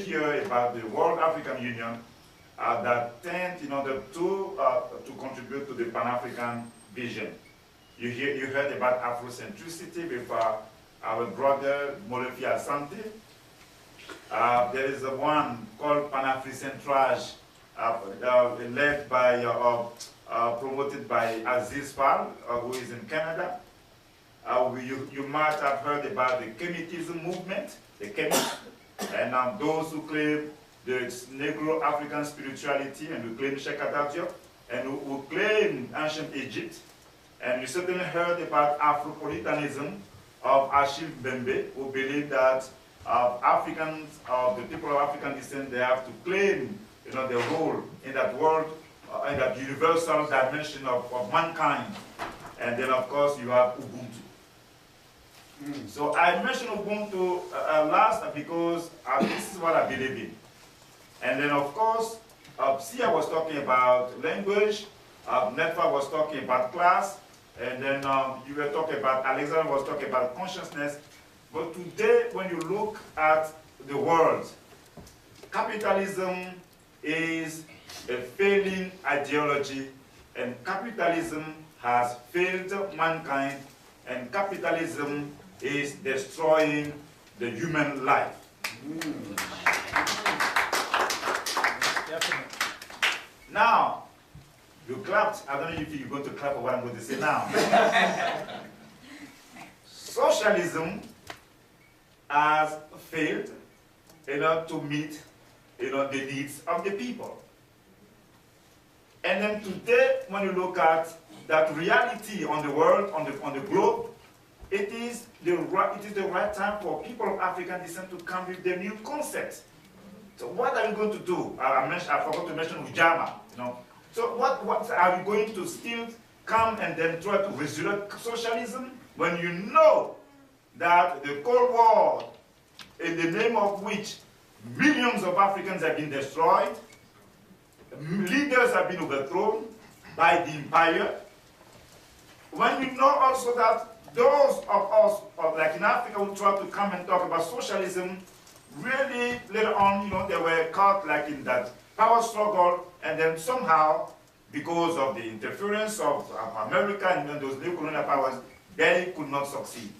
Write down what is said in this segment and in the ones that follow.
hear about the World African Union that tend in order to contribute to the Pan-African vision. You heard about Afrocentricity with our brother Molefi Asante. There is one called Pan-Africentrage, led by, promoted by Aziz Fall, who is in Canada. You might have heard about the Kemetism movement, the Kemet, and those who claim the Negro African spirituality and who claim Shekata Diop, and who claim ancient Egypt. And you certainly heard about Afropolitanism of Achille Mbembe, who believe that Africans, the people of African descent, they have to claim their role in that world, in that universal dimension of mankind. And then, of course, you have Ubuntu. So I mentioned Ubuntu last because this is what I believe in. And then, of course, Sia was talking about language, Netfa was talking about class, and then you were talking about, Alexander was talking about consciousness. But today, when you look at the world, capitalism is a failing ideology, and capitalism has failed mankind, and capitalism is destroying the human life. Now, you clapped. I don't know if you're going to clap or what I'm going to say now. Socialism has failed to meet the needs of the people. And then today, when you look at that reality on the world, on the globe, it is the right time for people of African descent to come with the new concepts. So what are we going to do? I forgot to mention Ujamaa. So what are we going to still come and then try to resurrect socialism when you know that the Cold War, in the name of which millions of Africans have been destroyed, leaders have been overthrown by the empire, when you know also that those of us, like in Africa, who try to come and talk about socialism, really later on, they were caught like in that power struggle, and then somehow, because of the interference of America and those new colonial powers, they could not succeed.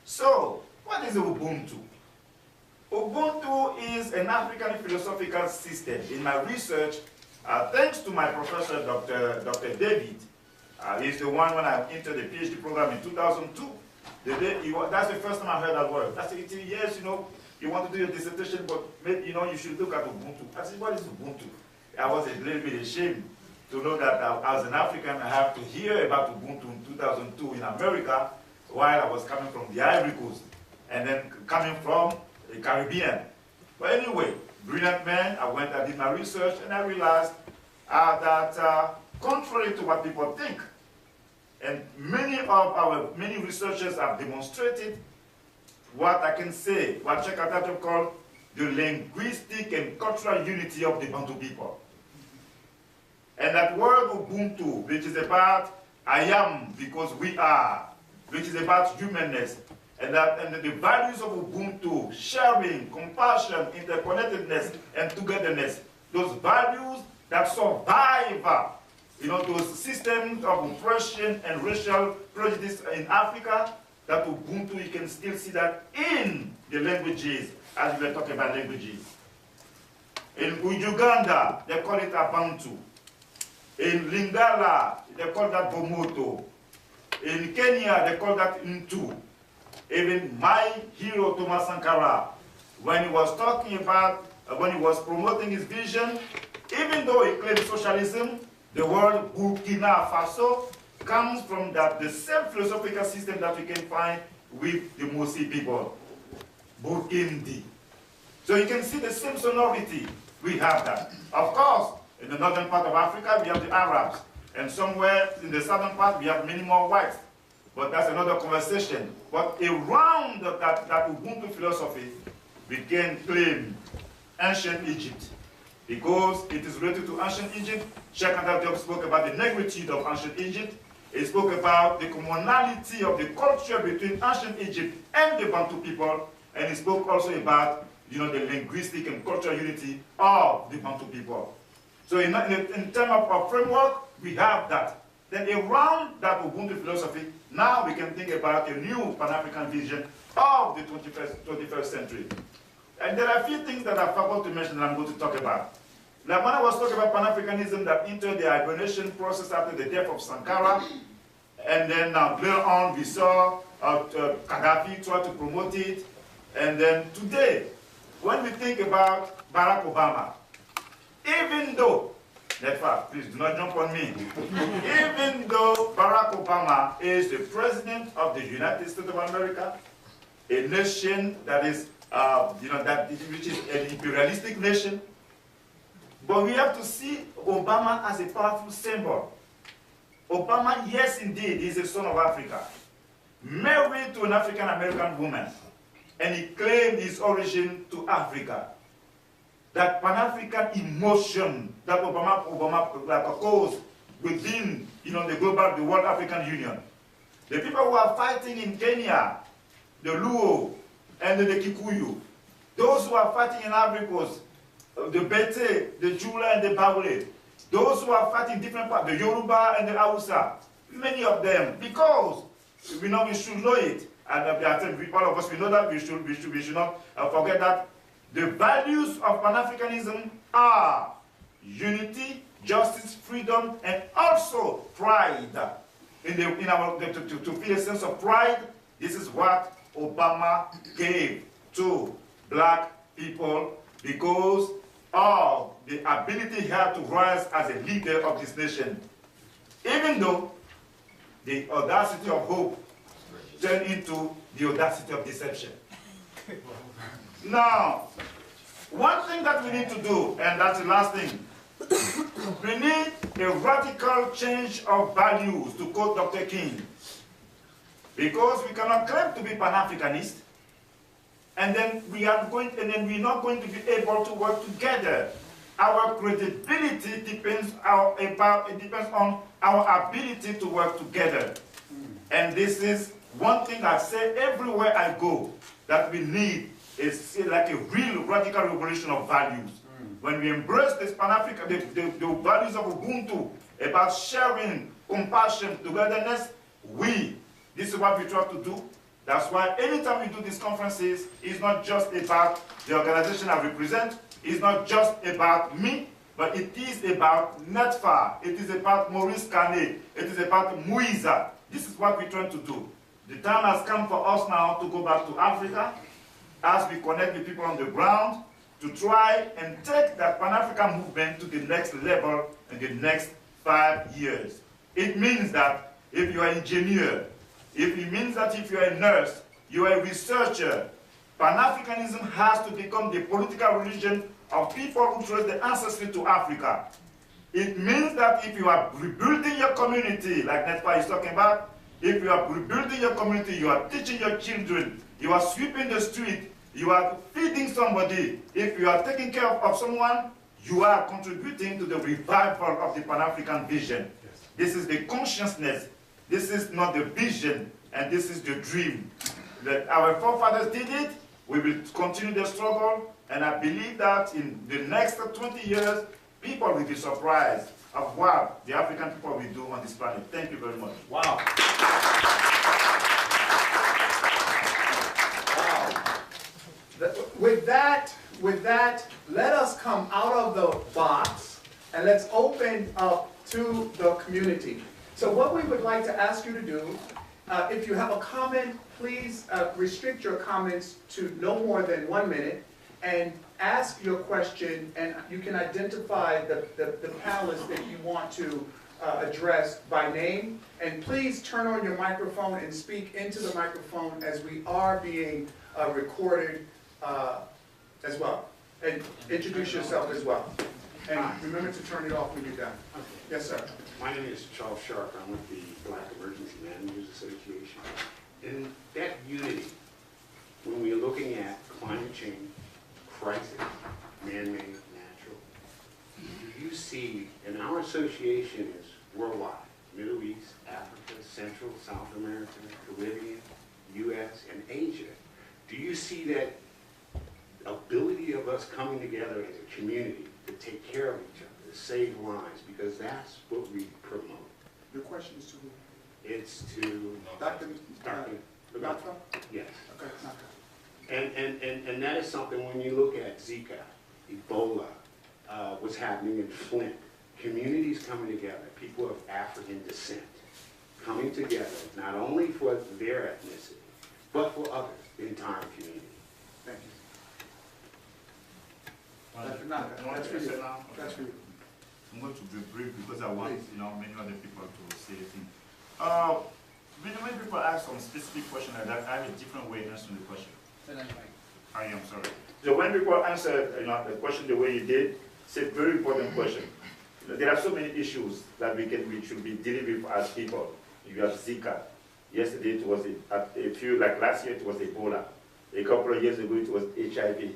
So, what is Ubuntu? Ubuntu is an African philosophical system. In my research, thanks to my professor, Dr. David, he's the one when I entered the PhD program in 2002. That's the first time I heard that word. I said, yes, you want to do your dissertation, but maybe, you should look at Ubuntu. I said, what is Ubuntu? I was a little bit ashamed to know that as an African, I have to hear about Ubuntu in 2002 in America while I was coming from the Ivory Coast and then coming from the Caribbean. But anyway, brilliant man, I did my research, and I realized that contrary to what people think, and many researchers have demonstrated what I can say, what Chekatato called the linguistic and cultural unity of the Bantu people. And that word Ubuntu, which is about I am because we are, which is about humanness, and the values of Ubuntu, sharing, compassion, interconnectedness, and togetherness, those values that survive, those systems of oppression and racial prejudice in Africa, that Ubuntu, you can still see that in the languages, as we were talking about languages. In Uganda, they call it Abantu. In Lingala, they call that Bomoto. In Kenya, they call that Ntu. Even my hero, Thomas Sankara, when he was talking about, when he was promoting his vision, even though he claimed socialism, the word Burkina Faso comes from the same philosophical system that we can find with the Mosi people, Burkindi. So you can see the same sonority. We have that. Of course, in the northern part of Africa, we have the Arabs. And somewhere in the southern part, we have many more whites. But that's another conversation. But around that Ubuntu philosophy, we can claim ancient Egypt. Because it is related to ancient Egypt. Sheikh Anta Diop spoke about the negritude of ancient Egypt. He spoke about the commonality of the culture between ancient Egypt and the Bantu people. And he spoke also about the linguistic and cultural unity of the Bantu people. So in terms of framework, we have that. Then around that Ubuntu philosophy, now we can think about a new Pan-African vision of the 21st century. And there are a few things that I forgot to mention that I'm going to talk about. Like when I was talking about Pan-Africanism that entered the hibernation process after the death of Sankara, and then later on we saw Gaddafi try to promote it, and then today, when we think about Barack Obama, even though, please do not jump on me, even though Barack Obama is the president of the United States of America, a nation that is, which is an imperialistic nation, but we have to see Obama as a powerful symbol. Obama, yes indeed, is a son of Africa, married to an African-American woman, and he claimed his origin to Africa. That Pan-African emotion that Obama caused within the World African Union. The people who are fighting in Kenya, the Luo and the Kikuyu, those who are fighting in Ivory Coast, the Bete, the Jula and the Baule, those who are fighting different parts, the Yoruba and the Hausa, many of them, because we should know it, and I think all of us, we know that we should not forget that the values of Pan-Africanism are unity, justice, freedom, and also pride. To feel a sense of pride, this is what Obama gave to black people because of the ability he had to rise as a leader of this nation. Even though the audacity of hope turned into the audacity of deception. Now, one thing that we need to do, and that's the last thing, we need a radical change of values, to quote Dr. King. Because we cannot claim to be Pan-Africanist, and then we're not going to be able to work together. Our credibility depends on our ability to work together. And this is one thing I say everywhere I go, that we need is like a real radical revolution of values. When we embrace this Pan-African, the values of Ubuntu, about sharing, compassion, togetherness, this is what we try to do. That's why anytime we do these conferences, it's not just about the organization I represent, it's not just about me, but it is about NETFA, it is about Maurice Kane, it is about Muiza. This is what we're trying to do. The time has come for us now to go back to Africa, as we connect with people on the ground, to try and take that Pan-African movement to the next level in the next 5 years. It means that if you are an engineer, it means that if you are a nurse, you are a researcher, Pan-Africanism has to become the political religion of people who trace the ancestry to Africa. It means that if you are rebuilding your community, like Netpa is talking about, if you are rebuilding your community, you are teaching your children, you are sweeping the street, you are feeding somebody, if you are taking care of someone, you are contributing to the revival of the Pan-African vision. Yes. This is the consciousness, this is not the vision, and this is the dream. That our forefathers did it, we will continue the struggle, and I believe that in the next 20 years, people will be surprised of what the African people will do on this planet. Thank you very much. Wow. With that, let us come out of the box and let's open up to the community. So what we would like to ask you to do, if you have a comment, please restrict your comments to no more than 1 minute and ask your question, and you can identify the panelists that you want to address by name. And please turn on your microphone and speak into the microphone, as we are being recorded as well. And introduce yourself as well. And remember to turn it off when you're done. Yes, sir. My name is Charles Sharp. I'm with the Black Emergency Managers Association. In that unity, when we're looking at climate change, crisis, man-made, natural, do you see, and our association is worldwide, Middle East, Africa, Central, South America, Caribbean, U.S., and Asia. Do you see that ability of us coming together as a community to take care of each other, to save lives, because that's what we promote. The question is to who? It's to Dr. Doctor. Yes. Okay, And that is something when you look at Zika, Ebola, what's happening in Flint, communities coming together, people of African descent, coming together, not only for their ethnicity, but for others, the entire community. Thank you. Dr. Naka, that's for you. That's for you. I'm going to be brief because I want many other people to say a thing. When people ask some specific question like that, I have a different way of answering the question. I am sorry. So when people answer the question the way you did, it's a very important question. There are so many issues that we should be dealing with as people. You have Zika. Yesterday it was like last year it was Ebola. A couple of years ago it was HIV.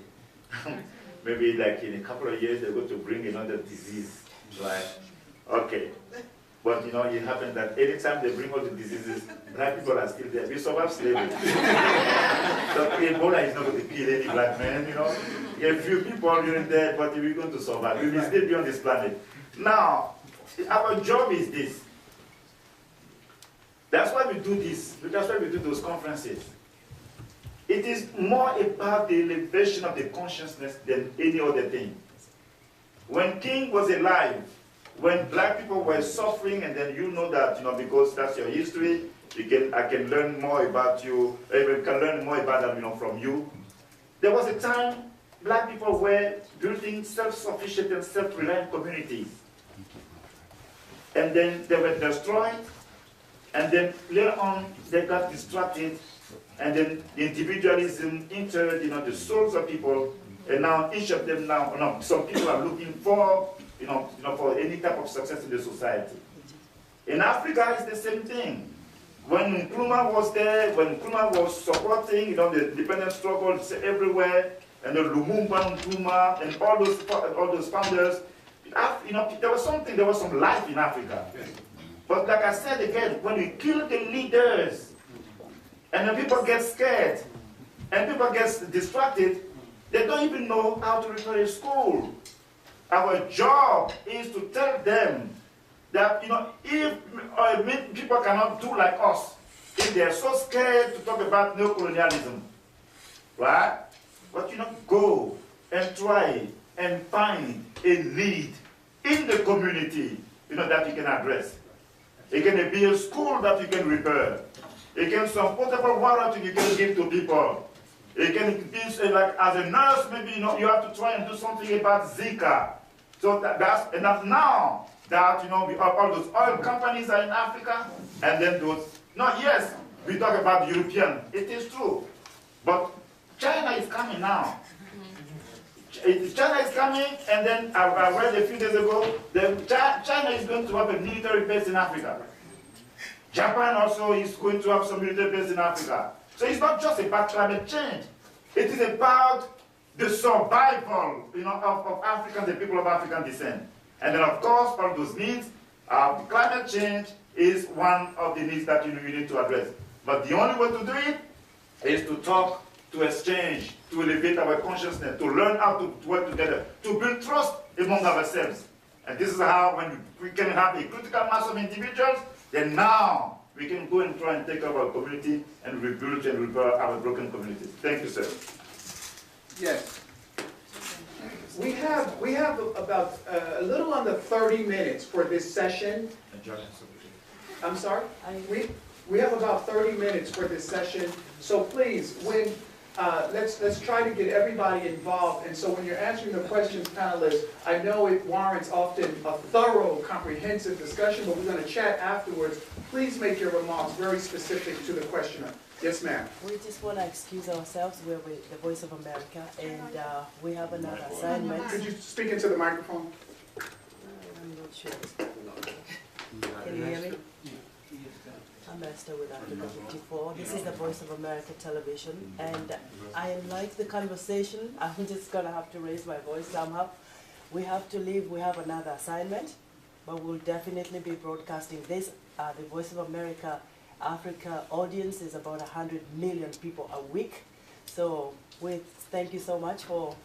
Maybe like in a couple of years they're going to bring another disease. Right? Okay. But it happens that anytime they bring all the diseases, black people are still there. We survived slavery. So Ebola is not going to kill any black man, A few people are there, but we're going to survive. We will still be on this planet. Now, our job is this. That's why we do this. That's why we do those conferences. It is more about the elevation of the consciousness than any other thing. When King was alive, when black people were suffering, and then that, because that's your history, I can learn more about you, I can learn more about them, from you. There was a time black people were building self-sufficient and self-reliant communities. And then they were destroyed, and then later on they got distracted, and then the individualism entered, the souls of people, and now each of them some people are looking for, for any type of success in the society. In Africa, it's the same thing. When Nkrumah was there, when Nkrumah was supporting, the independence struggle everywhere, and the Lumumba Nkrumah and all those founders, there was some life in Africa. But like I said again, when we kill the leaders, and then people get scared, and people get distracted, they don't even know how to repair a school. Our job is to tell them that, if people cannot do like us, if they are so scared to talk about neocolonialism, right? But go and try and find a need in the community, that you can address. It can be a school that you can repair. It can be some potable water that you can give to people. It can be like as a nurse, maybe you have to try and do something about Zika. So that's enough now that we have all those oil companies are in Africa, and then those. Now, yes, we talk about European. It is true, but China is coming now. China is coming, and then I read a few days ago that China is going to have a military base in Africa. Japan also is going to have some military base in Africa. So it's not just about climate change. It is about the survival of Africans, the people of African descent. And then, of course, all those needs, climate change is one of the needs that you need to address. But the only way to do it is to talk, to exchange, to elevate our consciousness, to learn how to work together, to build trust among ourselves. And this is how, when we can have a critical mass of individuals, then now we can go and try and take over our community and rebuild and repair our broken communities. Thank you, sir. Yes. We have about a little under 30 minutes for this session. I'm sorry? We have about 30 minutes for this session. So please, let's try to get everybody involved. And so when you're answering the questions, panelists, I know it warrants often a thorough, comprehensive discussion, but we're going to chat afterwards. Please make your remarks very specific to the questioner. Yes, ma'am. We just want to excuse ourselves. We're with the Voice of America, and we have another assignment. Could you speak into the microphone? I'm not sure. Can you hear me? I'm Esther with Africa 54. This is the Voice of America television, and I like the conversation. I'm just going to have to raise my voice somehow. We have to leave. We have another assignment, but we'll definitely be broadcasting this. The Voice of America Africa audience is about 100 million people a week. So with thank you so much for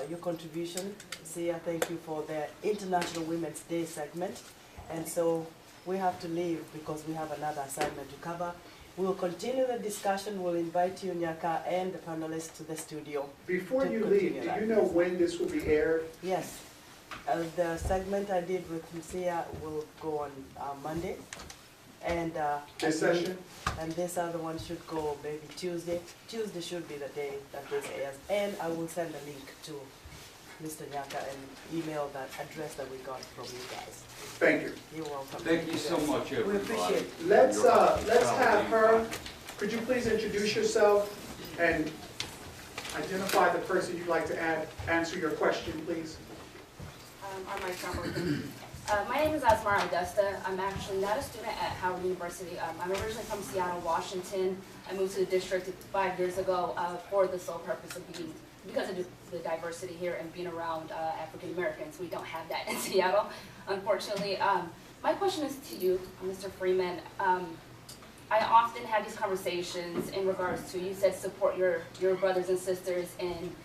your contribution. Sia, thank you for the International Women's Day segment. And so we have to leave because we have another assignment to cover. We will continue the discussion. We'll invite you, Nyaka, and the panelists to the studio. Before to you continue leave, do that. you know when this will be aired? Yes. The segment I did with Sia will go on Monday. And This session? And this other one should go maybe Tuesday. Tuesday should be the day that this airs. And I will send a link to Mr. Nyaka and email that address that we got from you guys. Thank you. You're welcome. Thank you so much, everybody. We appreciate it. Let's have her, could you please introduce yourself and identify the person you'd like to answer your question, please? Our mic's not working. My name is Asmar Augusta. I'm actually not a student at Howard University. I'm originally from Seattle, Washington. I moved to the district 5 years ago for the sole purpose of because of the diversity here and being around African Americans. We don't have that in Seattle, unfortunately. My question is to you, Mr. Freeman. I often have these conversations in regards to, you said support your brothers and sisters and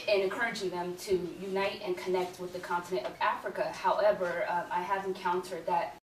encouraging them to unite and connect with the continent of Africa. However, I have encountered that